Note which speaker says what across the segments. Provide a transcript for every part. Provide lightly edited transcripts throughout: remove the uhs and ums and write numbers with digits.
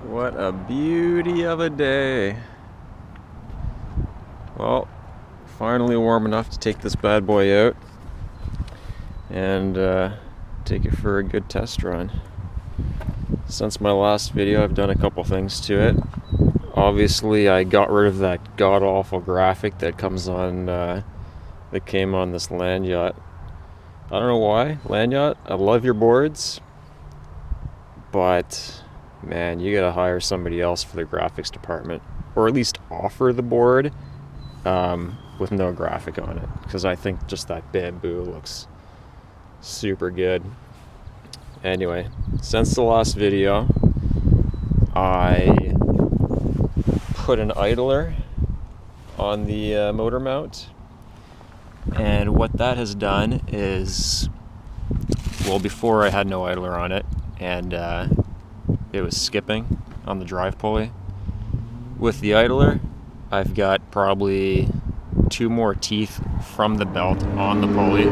Speaker 1: What a beauty of a day. Well, finally warm enough to take this bad boy out and take it for a good test run. Since my last video, I've done a couple things to it. Obviously, I got rid of that god-awful graphic that comes on, that came on this land yacht. I don't know why, land yacht, I love your boards, but man, you gotta hire somebody else for the graphics department, or at least offer the board with no graphic on it, because I think just that bamboo looks super good. Anyway, since the last video, I put an idler on the motor mount, and what that has done is, well, before I had no idler on it, and it was skipping on the drive pulley. With the idler, I've got probably 2 more teeth from the belt on the pulley,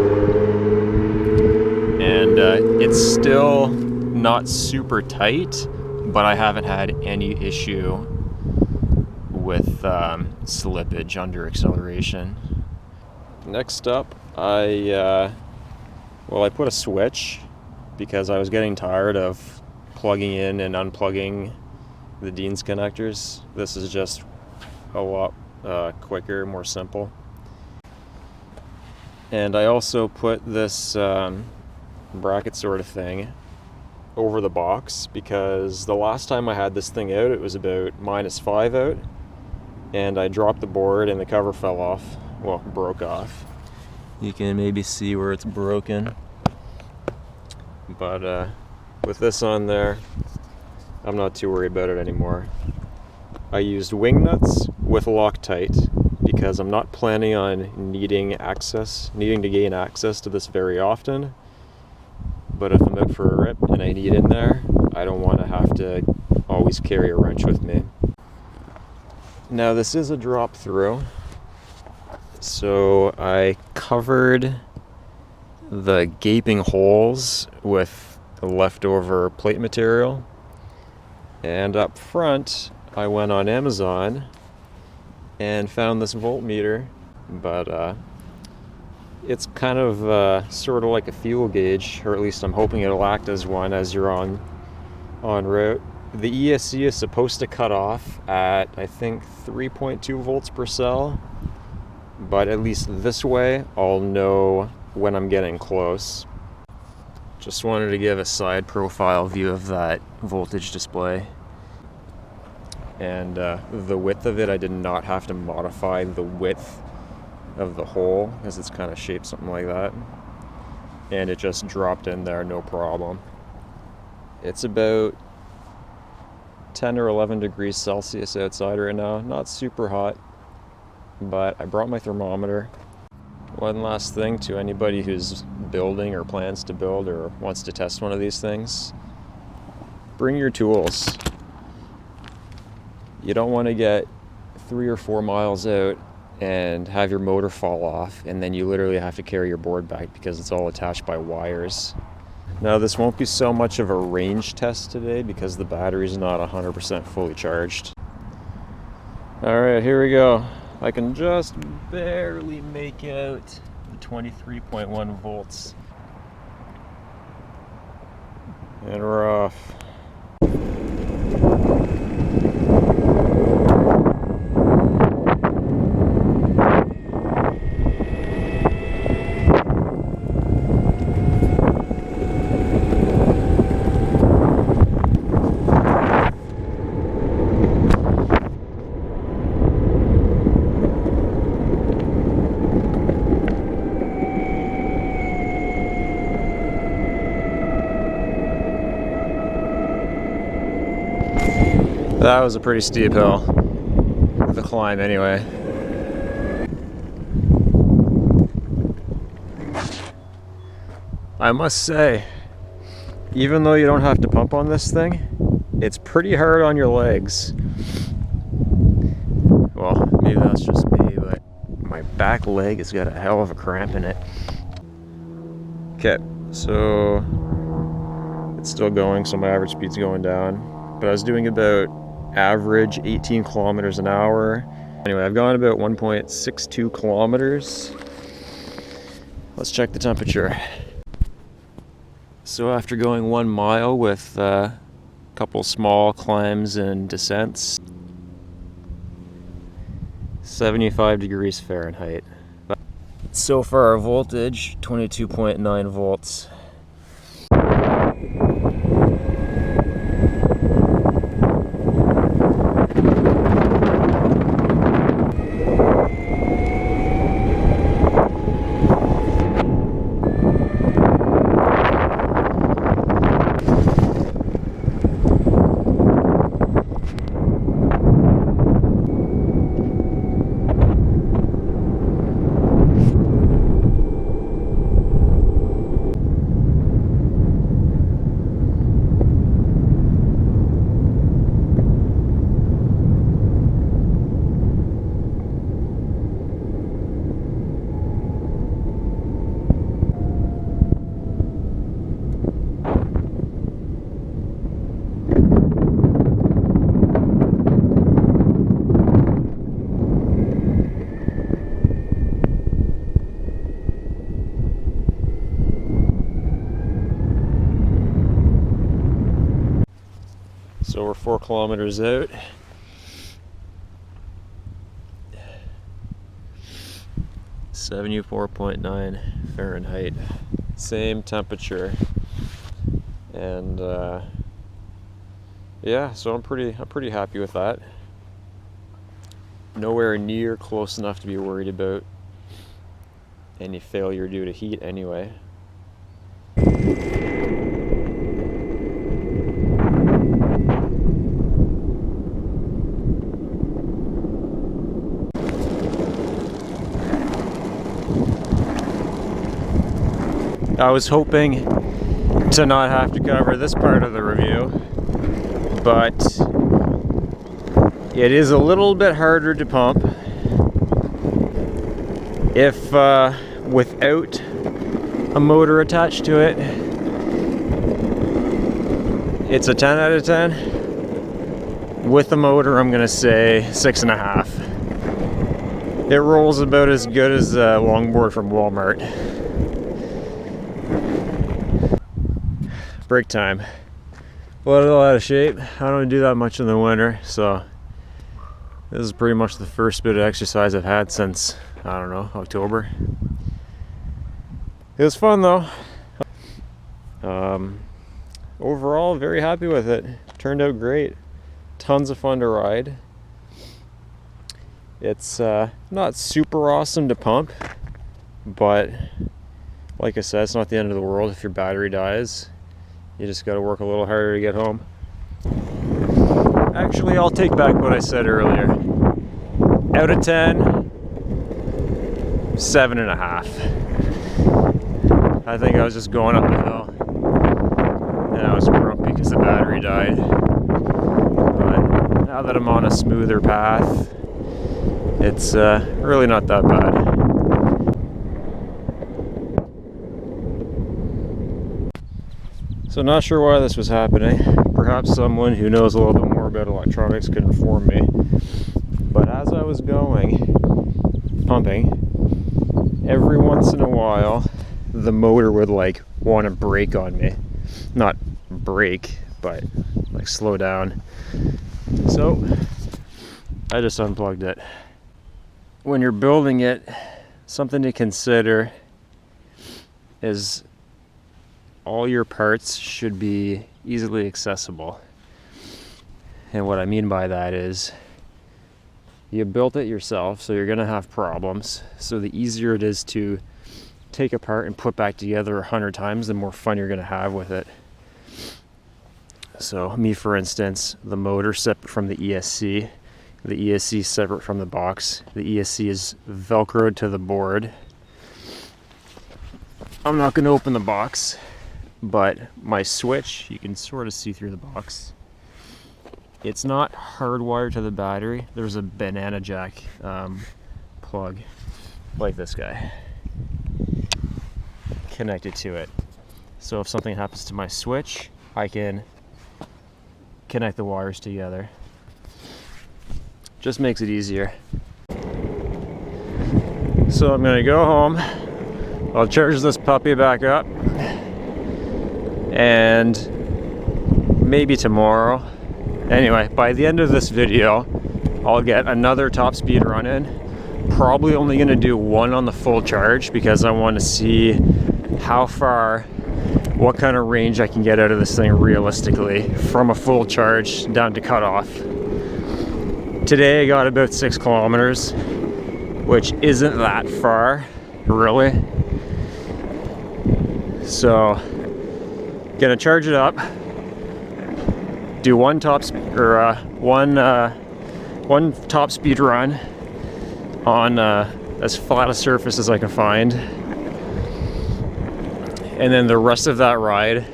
Speaker 1: and it's still not super tight, but I haven't had any issue with slippage under acceleration. Next up, I put a switch because I was getting tired of plugging in and unplugging the Dean's connectors. This is just a lot quicker, more simple. And I also put this bracket sort of thing over the box because the last time I had this thing out, it was about -5 out, and I dropped the board and the cover fell off. Well, broke off. You can maybe see where it's broken. But with this on there, I'm not too worried about it anymore. I used wing nuts with Loctite because I'm not planning on needing to gain access to this very often. But if I'm out for a rip and I need in there, I don't want to have to always carry a wrench with me. Now this is a drop through, so I covered the gaping holes with the leftover plate material, and up front I went on Amazon and found this voltmeter, but it's kind of sort of like a fuel gauge, or at least I'm hoping it'll act as one as you're en route. The ESC is supposed to cut off at, I think, 3.2 volts per cell, but at least this way I'll know when I'm getting close. Just wanted to give a side profile view of that voltage display. And the width of it, I did not have to modify the width of the hole, as it's kind of shaped something like that. And it just dropped in there, no problem. It's about 10 or 11 degrees Celsius outside right now. Not super hot, but I brought my thermometer. One last thing to anybody who's building or plans to build or wants to test one of these things: bring your tools. You don't want to get 3 or 4 miles out and have your motor fall off, and then you literally have to carry your board back because it's all attached by wires. Now this won't be so much of a range test today because the battery's not 100% fully charged. Alright, here we go. I can just barely make out the 23.1 volts. And we're off. That was a pretty steep hill. The climb anyway. I must say, even though you don't have to pump on this thing, it's pretty hard on your legs. Well, maybe that's just me, but my back leg has got a hell of a cramp in it. Okay, so it's still going, so my average speed's going down. but I was doing about average 18 kilometers an hour. Anyway, I've gone about 1.62 kilometers. Let's check the temperature. So after going 1 mile with a couple small climbs and descents, 75 degrees Fahrenheit. So far our voltage, 22.9 volts. So we're 4 kilometers out. .9 Fahrenheit. Same temperature. And yeah, so I'm pretty happy with that. Nowhere near close enough to be worried about any failure due to heat anyway. I was hoping to not have to cover this part of the review, but it is a little bit harder to pump if without a motor attached to it. It's a 10 out of 10. With the motor, I'm gonna say 6.5. It rolls about as good as a longboard from Walmart. Break time. A little out of shape. I don't do that much in the winter, so this is pretty much the first bit of exercise I've had since, I don't know, October. It was fun though. Overall, very happy with it. Turned out great. Tons of fun to ride. It's not super awesome to pump, but like I said, it's not the end of the world if your battery dies. You just got to work a little harder to get home. Actually, I'll take back what I said earlier. Out of 10, 7.5. I think I was just going up the hill, and I was grumpy because the battery died. But now that I'm on a smoother path, it's really not that bad. So not sure why this was happening. Perhaps someone who knows a little bit more about electronics could inform me. But as I was going, pumping, every once in a while, the motor would like want to brake on me. Not brake, but like slow down. So I just unplugged it. When you're building it, something to consider is all your parts should be easily accessible. And what I mean by that is you built it yourself, so you're gonna have problems. So the easier it is to take apart and put back together 100 times, the more fun you're gonna have with it. So me, for instance, the motor separate from the ESC. The ESC separate from the box. The ESC is velcroed to the board. I'm not gonna open the box, but my switch, you can sort of see through the box. It's not hardwired to the battery. There's a banana jack plug, like this guy, connected to it. So if something happens to my switch, I can connect the wires together. Just makes it easier. So I'm gonna go home, I'll charge this puppy back up, and maybe tomorrow. Anyway, by the end of this video, I'll get another top speed run in. Probably only gonna do one on the full charge because I want to see how far, what kind of range I can get out of this thing realistically from a full charge down to cutoff. Today I got about 6 kilometers, which isn't that far, really. So, gonna charge it up, do one top speed run on as flat a surface as I can find, and then the rest of that ride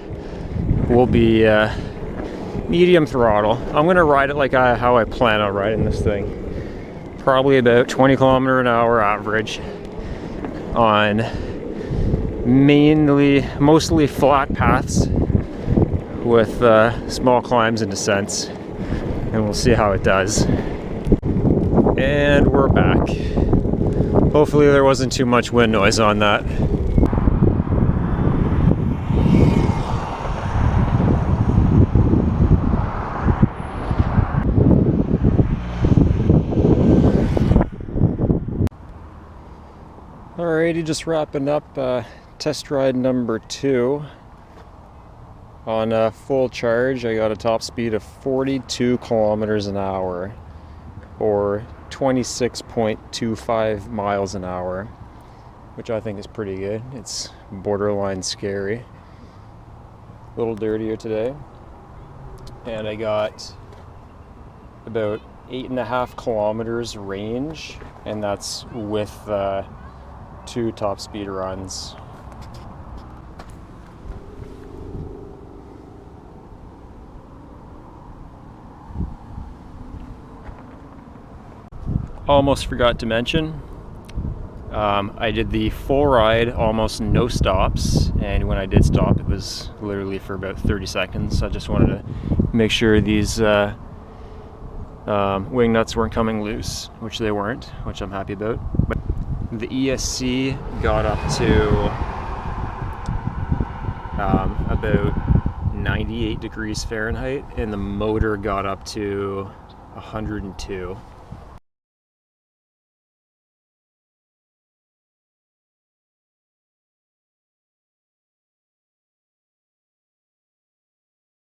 Speaker 1: will be medium throttle. I'm gonna ride it like how I plan on riding this thing. Probably about 20 kilometer an hour average on mostly flat paths with small climbs and descents, and we'll see how it does. And we're back. Hopefully there wasn't too much wind noise on that. Alrighty, just wrapping up test ride number 2. On full charge, I got a top speed of 42 kilometers an hour, or 26.25 miles an hour, which I think is pretty good. It's borderline scary. A little dirtier today. And I got about 8.5 kilometers range, and that's with 2 top speed runs. Almost forgot to mention, I did the full ride, almost no stops, and when I did stop it was literally for about 30 seconds. I just wanted to make sure these wing nuts weren't coming loose, which they weren't, which I'm happy about. But the ESC got up to about 98 degrees Fahrenheit, and the motor got up to 102.